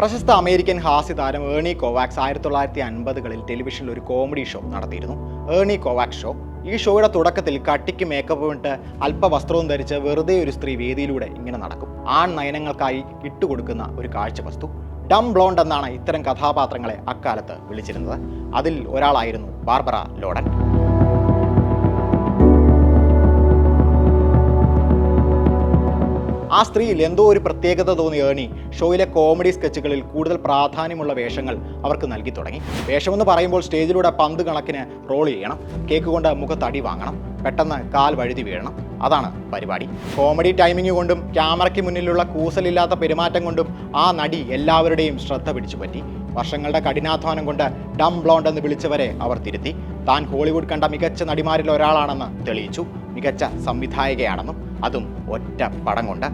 പ്രശസ്ത American ഹാസ്യതാരം ഏർണി Covax 1950കളിൽ ടെലിവിഷനിൽ ഒരു കോമഡി ഷോ നടത്തിയിരുന്നു. ഏർണി കോവാക്സ് ഷോ. ഈ ഷോയുടെ തുടക്കത്തിൽ കട്ടിക്ക് മേക്കപ്പ് ഇട്ട് അല്പവസ്ത്രവും ധരിച്ച് വെറുതെ ഒരു സ്ത്രീ വേദിയിലൂടെ ഇങ്ങനെ നടക്കും. ആൺ നയനങ്ങൾക്കായി ഇട്ടുകൊടുക്കുന്ന ഒരു കാഴ്ച വസ്തു. ഡം ബ്ലോണ്ട് എന്നാണ് ഇത്തരം കഥാപാത്രങ്ങളെ അക്കാലത്ത് വിളിച്ചിരുന്നത്. അതിൽ ഒരാളായിരുന്നു ബാർബറ ലോഡൻ. ആ സ്ത്രീയിൽ എന്തോ ഒരു പ്രത്യേകത തോന്നിയ ഏർണി ഷോയിലെ കോമഡി സ്കെച്ചുകളിൽ കൂടുതൽ പ്രാധാന്യമുള്ള വേഷങ്ങൾ അവർക്ക് നൽകി തുടങ്ങി. വേഷമെന്ന് പറയുമ്പോൾ സ്റ്റേജിലൂടെ പന്ത് കണക്കിന് റോൾ ചെയ്യണം, കേക്ക് കൊണ്ട് മുഖത്തടി വാങ്ങണം, പെട്ടെന്ന് കാൽ വഴുതി വീഴണം. അതാണ് പരിപാടി. കോമഡി ടൈമിംഗ് കൊണ്ടും ക്യാമറയ്ക്ക് മുന്നിലുള്ള കൂസലില്ലാത്ത പെരുമാറ്റം കൊണ്ടും ആ നടി എല്ലാവരുടെയും ശ്രദ്ധ പിടിച്ചു പറ്റി. വർഷങ്ങളുടെ കഠിനാധ്വാനം കൊണ്ട് ഡം ബ്ലോണ്ട് എന്ന് വിളിച്ചവരെ അവർ തിരുത്തി. താൻ ഹോളിവുഡ് കണ്ട മികച്ച നടിമാരിൽ ഒരാളാണെന്ന് തെളിയിച്ചു. മികച്ച സംവിധായകയാണെന്നും, അതും ഒറ്റ പടം കൊണ്ട്.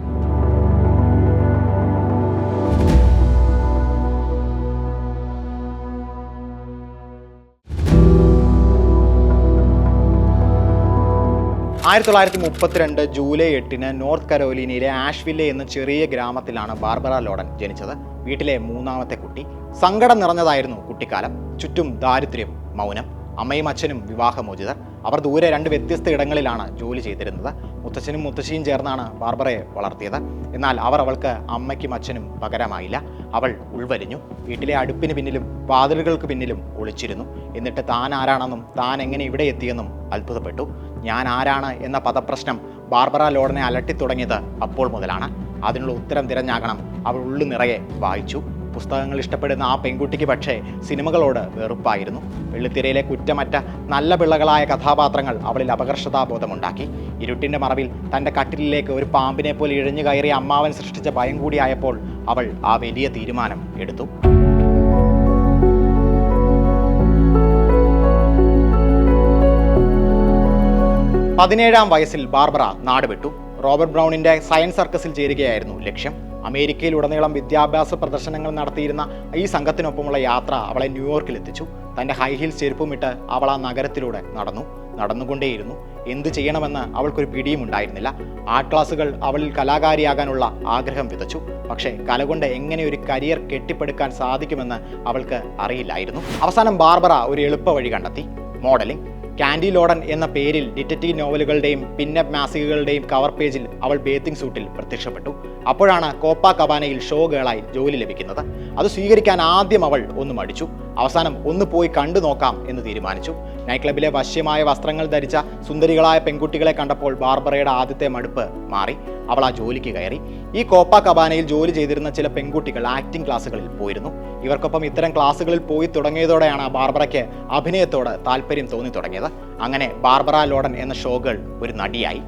ജൂലൈ 8 നോർത്ത് കരോലിനയിലെ ആഷ്വില്ലെ എന്ന ചെറിയ ഗ്രാമത്തിലാണ് ബാർബറ ലോഡൻ ജനിച്ചത്. വീട്ടിലെ മൂന്നാമത്തെ കുട്ടി. സങ്കടം നിറഞ്ഞതായിരുന്നു കുട്ടിക്കാലം. ചുറ്റും ദാരിദ്ര്യം, മൗനം. അമ്മയും അച്ഛനും വിവാഹമോചിതർ. അവർ ദൂരെ 2 വ്യത്യസ്ത ഇടങ്ങളിലാണ് ജോലി ചെയ്തിരുന്നത്. മുത്തച്ഛനും മുത്തശ്ശിയും ചേർന്നാണ് ബാർബറയെ വളർത്തിയത്. എന്നാൽ അവർ അവൾക്ക് അമ്മയ്ക്കും അച്ഛനും പകരമായില്ല. അവൾ ഉൾവലിഞ്ഞു. വീട്ടിലെ അടുപ്പിന് പിന്നിലും വാതിലുകൾക്ക് പിന്നിലും ഒളിച്ചിരുന്നു. എന്നിട്ട് താൻ ആരാണെന്നും താൻ എങ്ങനെ ഇവിടെ എത്തിയെന്നും അത്ഭുതപ്പെട്ടു. ഞാൻ ആരാണ് എന്ന പദപ്രശ്നം ബാർബറ ലോഡനെ അലട്ടിത്തുടങ്ങിയത് അപ്പോൾ മുതലാണ്. അതിനുള്ള ഉത്തരം തിരഞ്ഞാകണം അവൾ ഉള്ളു നിറയെ വായിച്ചു. പുസ്തകങ്ങൾ ഇഷ്ടപ്പെടുന്ന ആ പെൺകുട്ടിക്ക് പക്ഷേ സിനിമകളോട് വെറുപ്പായിരുന്നു. വെള്ളിത്തിരയിലെ കുറ്റമറ്റ നല്ല പിള്ളകളായ കഥാപാത്രങ്ങൾ അവളിൽ അപകർഷതാബോധമുണ്ടാക്കി. ഇരുട്ടിൻ്റെ മറവിൽ തൻ്റെ കട്ടിലിലേക്ക് ഒരു പാമ്പിനെ പോലെ ഇഴഞ്ഞു കയറിയ അമ്മാവൻ സൃഷ്ടിച്ച ഭയം കൂടിയായപ്പോൾ അവൾ ആ വലിയ തീരുമാനം എടുത്തു. പതിനേഴാം വയസ്സിൽ ബാർബറ നാടുവിട്ടു. റോബർട്ട് ബ്രൗണിൻ്റെ സയൻസ് സർക്കസിൽ ചേരുകയായിരുന്നു ലക്ഷ്യം. അമേരിക്കയിലുടനീളം വിദ്യാഭ്യാസ പ്രദർശനങ്ങൾ നടത്തിയിരുന്ന ഈ സംഘത്തിനൊപ്പമുള്ള യാത്ര അവളെ ന്യൂയോർക്കിൽ എത്തിച്ചു. തൻ്റെ ഹൈ ഹീൽസ് ചെരുപ്പുമിട്ട് അവൾ ആ നഗരത്തിലൂടെ നടന്നുകൊണ്ടേയിരുന്നു. എന്ത് ചെയ്യണമെന്ന് അവൾക്കൊരു പിടിയും ഉണ്ടായിരുന്നില്ല. ആർട്ട് ക്ലാസുകൾ അവളിൽ കലാകാരിയാകാനുള്ള ആഗ്രഹം വിതച്ചു. പക്ഷേ കല കൊണ്ട് എങ്ങനെ ഒരു കരിയർ കെട്ടിപ്പടുക്കാൻ സാധിക്കുമെന്ന് അവൾക്ക് അറിയില്ലായിരുന്നു. അവസാനം ബാർബറ ഒരു എളുപ്പ വഴി കണ്ടെത്തി: മോഡലിംഗ്. കാൻഡി ലോഡൻ എന്ന പേരിൽ ഡിറ്റക്റ്റീവ് നോവലുകളുടെയും പിന്നപ്പ് മാസികകളുടെയും കവർ പേജിൽ അവൾ ബേത്തിങ് സൂട്ടിൽ പ്രത്യക്ഷപ്പെട്ടു. അപ്പോഴാണ് കോപ്പ കബാനയിൽ ഷോ ഗേളായി ജോലി ലഭിക്കുന്നത്. അത് സ്വീകരിക്കാൻ ആദ്യം അവൾ ഒന്ന് മടിച്ചു. അവസാനം ഒന്ന് പോയി കണ്ടു നോക്കാം എന്ന് തീരുമാനിച്ചു. നൈറ്റ് ക്ലബിലെ വശ്യമായ വസ്ത്രങ്ങൾ ധരിച്ച സുന്ദരികളായ പെൺകുട്ടികളെ കണ്ടപ്പോൾ ബാർബറയുടെ ആദ്യത്തെ മടുപ്പ് മാറി. അവൾ ആ ജോലിക്ക് കയറി. ഈ കോപ്പ കബാനയിൽ ജോലി ചെയ്തിരുന്ന ചില പെൺകുട്ടികൾ ആക്ടിംഗ് ക്ലാസ്സുകളിൽ പോയിരുന്നു. ഇവർക്കൊപ്പം ഇത്തരം ക്ലാസ്സുകളിൽ പോയി തുടങ്ങിയതോടെയാണ് ബാർബറയ്ക്ക് അഭിനയത്തോട് താല്പര്യം തോന്നി തുടങ്ങിയത്. അങ്ങനെ ബാർബറ ലോഡൻ എന്ന ഷോ ഗേൾ ഒരു നടിയായി.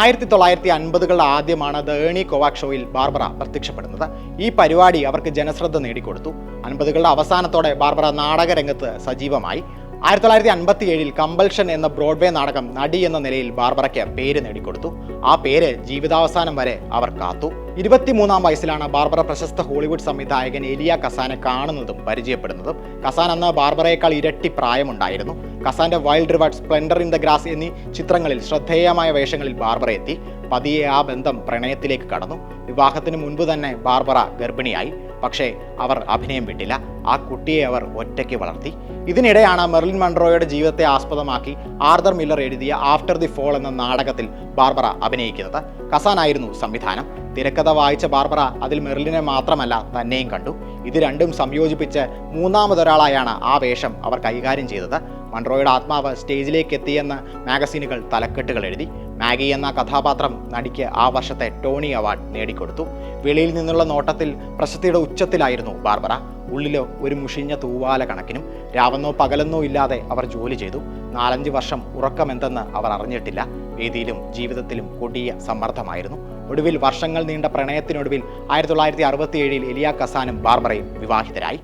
1950കളുടെ ആദ്യമാണ് ദ ഏർണി കോവാക്സ് ഷോയിൽ ബാർബറ പ്രത്യക്ഷപ്പെടുന്നത്. ഈ പരിപാടി അവർക്ക് ജനശ്രദ്ധ നേടിക്കൊടുത്തു. 50കളുടെ അവസാനത്തോടെ ബാർബറ നാടകരംഗത്ത് സജീവമായി. 1957 കമ്പൽഷൻ എന്ന ബ്രോഡ്വേ നാടകം നടി എന്ന നിലയിൽ ബാർബറയ്ക്ക് പേര് നേടിക്കൊടുത്തു. ആ പേര് ജീവിതാവസാനം വരെ അവർ കാത്തു. 23-ാം വയസ്സിലാണ് ബാർബറ പ്രശസ്ത ഹോളിവുഡ് സംവിധായകൻ എലിയ കസാനെ കാണുന്നതും പരിചയപ്പെടുന്നതും. കസാൻ അന്ന് ബാർബറയേക്കാൾ ഇരട്ടി പ്രായമുണ്ടായിരുന്നു. കസാന്റെ wild river, splendour in the grass എന്നീ ചിത്രങ്ങളിൽ ശ്രദ്ധേയമായ വേഷങ്ങളിൽ ബാർബറ എത്തി. പതിയെ ആ ബന്ധം പ്രണയത്തിലേക്ക് കടന്നു. വിവാഹത്തിന് മുൻപ് തന്നെ ബാർബറ ഗർഭിണിയായി. പക്ഷേ അവർ അഭിനയം വിട്ടില്ല. ആ കുട്ടിയെ അവർ ഒറ്റയ്ക്ക് വളർത്തി. ഇതിനിടെയാണ് മെർലിൻ മൺറോയുടെ ജീവിതത്തെ ആസ്പദമാക്കി ആർതർ മില്ലർ എഴുതിയ ആഫ്റ്റർ ദി ഫോൾ എന്ന നാടകത്തിൽ ബാർബറ അഭിനയിക്കുന്നത്. കസാനായിരുന്നു സംവിധാനം. തിരക്കഥ വായിച്ച ബാർബറ അതിൽ മെർലിനെ മാത്രമല്ല തന്നെയും കണ്ടു. ഇത് രണ്ടും സംയോജിപ്പിച്ച് മൂന്നാമതൊരാളായാണ് ആ വേഷം അവർ കൈകാര്യം ചെയ്തത്. മൺറോയുടെ ആത്മാവ് സ്റ്റേജിലേക്ക് എത്തിയെന്ന് മാഗസീനുകൾ തലക്കെട്ടുകൾ എഴുതി. മാഗി എന്ന കഥാപാത്രം നടിക്ക് ആ വർഷത്തെ ടോണി അവാർഡ് നേടിക്കൊടുത്തു. വെളിയിൽ നിന്നുള്ള നോട്ടത്തിൽ പ്രശസ്തിയുടെ ഉച്ചത്തിലായിരുന്നു ബാർബറ. ഉള്ളിലോ ഒരു മുഷിഞ്ഞ തൂവാല കണക്കിനും. രാവെന്നോ പകലെന്നോ ഇല്ലാതെ അവർ ജോലി ചെയ്തു. 4-5 വർഷം ഉറക്കമെന്തെന്ന് അവർ അറിഞ്ഞിട്ടില്ല. വേദിയിലും ജീവിതത്തിലും കൊടിയ സമ്മർദ്ദമായിരുന്നു. ഒടുവിൽ വർഷങ്ങൾ നീണ്ട പ്രണയത്തിനൊടുവിൽ 1967 എലിയ കസാനും ബാർബറയും വിവാഹിതരായി.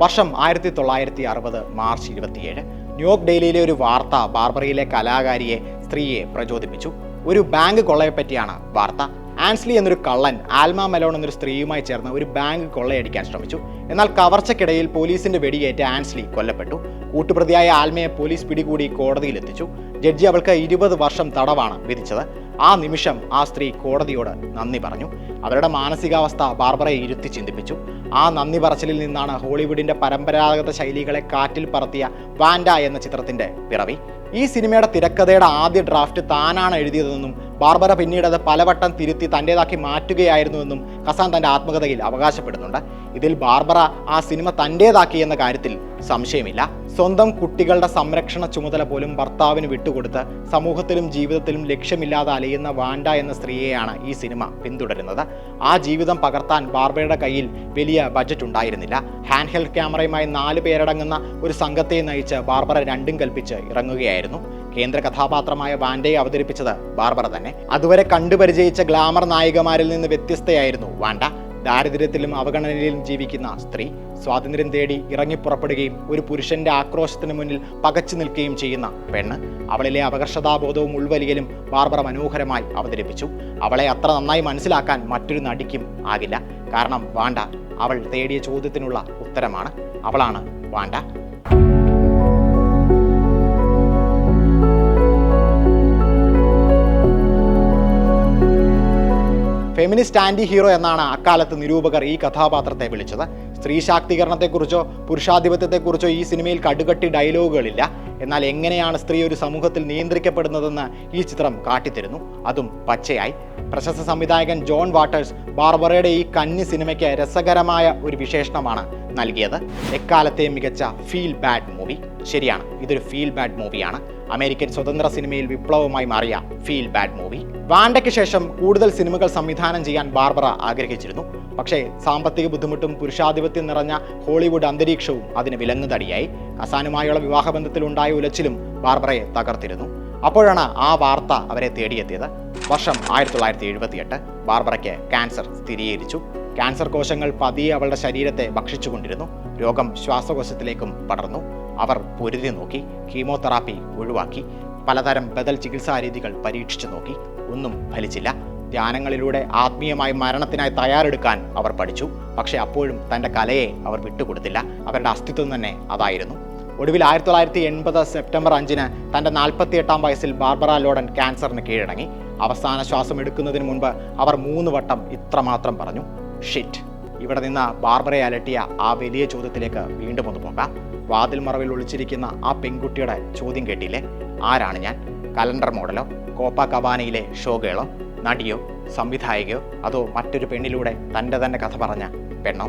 വർഷം 1960 മാർച്ച് 27. ന്യൂയോർക്ക് ഡെയിലിയിലെ ഒരു വാർത്ത ബാർബറയിലെ കലാകാരിയെ, സ്ത്രീയെ പ്രചോദിപ്പിച്ചു. ഒരു ബാങ്ക് കൊള്ളയെപ്പറ്റിയാണ് വാർത്ത. ആൻസ്ലി എന്നൊരു കള്ളൻ ആൽമ മെലോൺ എന്നൊരു സ്ത്രീയുമായി ചേർന്ന് ഒരു ബാങ്ക് കൊള്ളയടിക്കാൻ ശ്രമിച്ചു. എന്നാൽ കവർച്ചയ്ക്കിടയിൽ പോലീസിന്റെ വെടിയേറ്റ് ആൻസ്ലി കൊല്ലപ്പെട്ടു. കൂട്ടുപ്രതിയായ ആൽമയെ പോലീസ് പിടികൂടി കോടതിയിലെത്തിച്ചു. ജഡ്ജി അവൾക്ക് 20 വർഷം തടവാണ് വിധിച്ചത്. ആ നിമിഷം ആ സ്ത്രീ കോടതിയോട് നന്ദി പറഞ്ഞു. അവരുടെ മാനസികാവസ്ഥ ബാർബറയെ ഇരുത്തി ചിന്തിപ്പിച്ചു. ആ നന്ദി പറച്ചിലിൽ നിന്നാണ് ഹോളിവുഡിന്റെ പരമ്പരാഗത ശൈലികളെ കാറ്റിൽ പറത്തിയ വാൻഡ എന്ന ചിത്രത്തിന്റെ പിറവി. ഈ സിനിമയുടെ തിരക്കഥയുടെ ആദ്യ ഡ്രാഫ്റ്റ് താനാണ് എഴുതിയതെന്നും ബാർബറ പിന്നീട് അത് പലവട്ടം തിരുത്തി തൻ്റേതാക്കി മാറ്റുകയായിരുന്നുവെന്നും കസാൻ തൻ്റെ ആത്മകഥയിൽ അവകാശപ്പെടുന്നുണ്ട്. ഇതിൽ ബാർബറ ആ സിനിമ തൻ്റേതാക്കി എന്ന കാര്യത്തിൽ സംശയമില്ല. സ്വന്തം കുട്ടികളുടെ സംരക്ഷണ ചുമതല പോലും ഭർത്താവിന് വിട്ടുകൊടുത്ത് സമൂഹത്തിലും ജീവിതത്തിലും ലക്ഷ്യമില്ലാതെ അലയുന്ന വാൻഡ എന്ന സ്ത്രീയെയാണ് ഈ സിനിമ പിന്തുടരുന്നത്. ആ ജീവിതം പകർത്താൻ ബാർബറയുടെ കയ്യിൽ വലിയ ബജറ്റ് ഉണ്ടായിരുന്നില്ല. ഹാൻഡ് ഹെൽഡ് ക്യാമറയുമായി 4 പേരടങ്ങുന്ന ഒരു സംഘത്തെ നയിച്ച് ബാർബറ രണ്ടും കൽപ്പിച്ച് ഇറങ്ങുകയായിരുന്നു. കേന്ദ്ര കഥാപാത്രമായ വാൻഡയെ അവതരിപ്പിച്ചത് ബാർബറ തന്നെ. അതുവരെ കണ്ടുപരിചയിച്ച ഗ്ലാമർ നായികമാരിൽ നിന്ന് വ്യത്യസ്തയായിരുന്നു വാൻഡ. ദാരിദ്ര്യത്തിലും അവഗണനയിലും ജീവിക്കുന്ന സ്ത്രീ സ്വാതന്ത്ര്യം തേടി ഇറങ്ങിപ്പുറപ്പെടുകയും ഒരു പുരുഷന്റെ ആക്രോശത്തിന് മുന്നിൽ പകച്ചു നിൽക്കുകയും ചെയ്യുന്ന പെണ്ണ്. അവളിലെ അപകർഷതാബോധവും ഉൾവലിയലും ബാർബറ മനോഹരമായി അവതരിപ്പിച്ചു. അവളെ അത്ര നന്നായി മനസ്സിലാക്കാൻ മറ്റൊരു നടിക്കും ആകില്ല. കാരണം വാൻഡ അവൾ തേടിയ ചോദ്യത്തിനുള്ള ഉത്തരമാണ്. അവളാണ് വാൻഡ. ഫെമിനിസ്റ്റ് ആൻറ്റി ഹീറോ എന്നാണ് അക്കാലത്ത് നിരൂപകർ ഈ കഥാപാത്രത്തെ വിളിച്ചത്. സ്ത്രീ ശാക്തീകരണത്തെക്കുറിച്ചോ പുരുഷാധിപത്യത്തെക്കുറിച്ചോ ഈ സിനിമയിൽ കടുകട്ടി ഡയലോഗുകളില്ല. എന്നാൽ എങ്ങനെയാണ് സ്ത്രീ ഒരു സമൂഹത്തിൽ നിയന്ത്രിക്കപ്പെടുന്നതെന്ന് ഈ ചിത്രം കാട്ടിത്തരുന്നു, അതും പച്ചയായി. പ്രശസ്ത സംവിധായകൻ ജോൺ വാട്ടേഴ്സ് ബാർബറയുടെ ഈ കന്നി സിനിമയ്ക്ക് രസകരമായ ഒരു വിശേഷണമാണ് നൽകിയത്. എക്കാലത്തെ മികച്ച ഫീൽ ബാഡ് മൂവി. ശരിയാണ്, ഇതൊരു ഫീൽ ബാഡ് മൂവിയാണ്. അമേരിക്കൻ സ്വതന്ത്ര സിനിമയിൽ വിപ്ലവമായി മാറിയ ഫീൽ ബാഡ് മൂവി. വാൻഡയ്ക്ക് ശേഷം കൂടുതൽ സിനിമകൾ സംവിധാനം ചെയ്യാൻ ബാർബറ ആഗ്രഹിച്ചിരുന്നു. പക്ഷേ സാമ്പത്തിക ബുദ്ധിമുട്ടും പുരുഷാധിപത്യം നിറഞ്ഞ ഹോളിവുഡ് അന്തരീക്ഷവും അതിന് വിലങ്ങുതടിയായി. കസാനുമായുള്ള വിവാഹബന്ധത്തിലുണ്ടായ ഉലച്ചിലും ബാർബറയെ തകർത്തിരുന്നു. അപ്പോഴാണ് ആ വാർത്ത അവരെ തേടിയെത്തിയത്. വർഷം 1978. ബാർബറയ്ക്ക് ക്യാൻസർ സ്ഥിരീകരിച്ചു. ക്യാൻസർ കോശങ്ങൾ പതിയെ അവളുടെ ശരീരത്തെ ഭക്ഷിച്ചുകൊണ്ടിരുന്നു. രോഗം ശ്വാസകോശത്തിലേക്കും പടർന്നു. അവർ പൊരുതി നോക്കി. കീമോതെറാപ്പി ഒഴിവാക്കി. പലതരം ബദൽ ചികിത്സാ രീതികൾ പരീക്ഷിച്ചു നോക്കി. ഒന്നും ഫലിച്ചില്ല. ധ്യാനങ്ങളിലൂടെ ആത്മീയമായി മരണത്തിനായി തയ്യാറെടുക്കാൻ അവർ പഠിച്ചു. പക്ഷേ അപ്പോഴും തൻ്റെ കലയെ അവർ വിട്ടുകൊടുത്തില്ല. അവരുടെ അസ്തിത്വം തന്നെ അതായിരുന്നു. ഒടുവിൽ 1980 സെപ്റ്റംബർ 5 തൻ്റെ 48-ാം വയസ്സിൽ ബാർബറ ലോഡൻ ക്യാൻസറിന് കീഴടങ്ങി. അവസാന ശ്വാസം എടുക്കുന്നതിന് മുൻപ് അവർ 3 വട്ടം ഇത്രമാത്രം പറഞ്ഞു, ഷിറ്റ്. ഇവിടെ നിന്ന് ബാർബറയെ അലട്ടിയ ആ വലിയ ചോദ്യത്തിലേക്ക് വീണ്ടും ഒന്ന് പോകാം. വാതിൽ മറവിൽ ഒളിച്ചിരിക്കുന്ന ആ പെൺകുട്ടിയുടെ ചോദ്യം കേട്ടില്ലേ? ആരാണ് ഞാൻ? കലണ്ടർ മോഡലോ, കോപ്പ കബാനയിലെ ഷോ ഗേളോ, നടിയോ, സംവിധായകയോ, അതോ മറ്റൊരു പെണ്ണിലൂടെ തൻ്റെ തന്നെ കഥ പറഞ്ഞ പെണ്ണോ?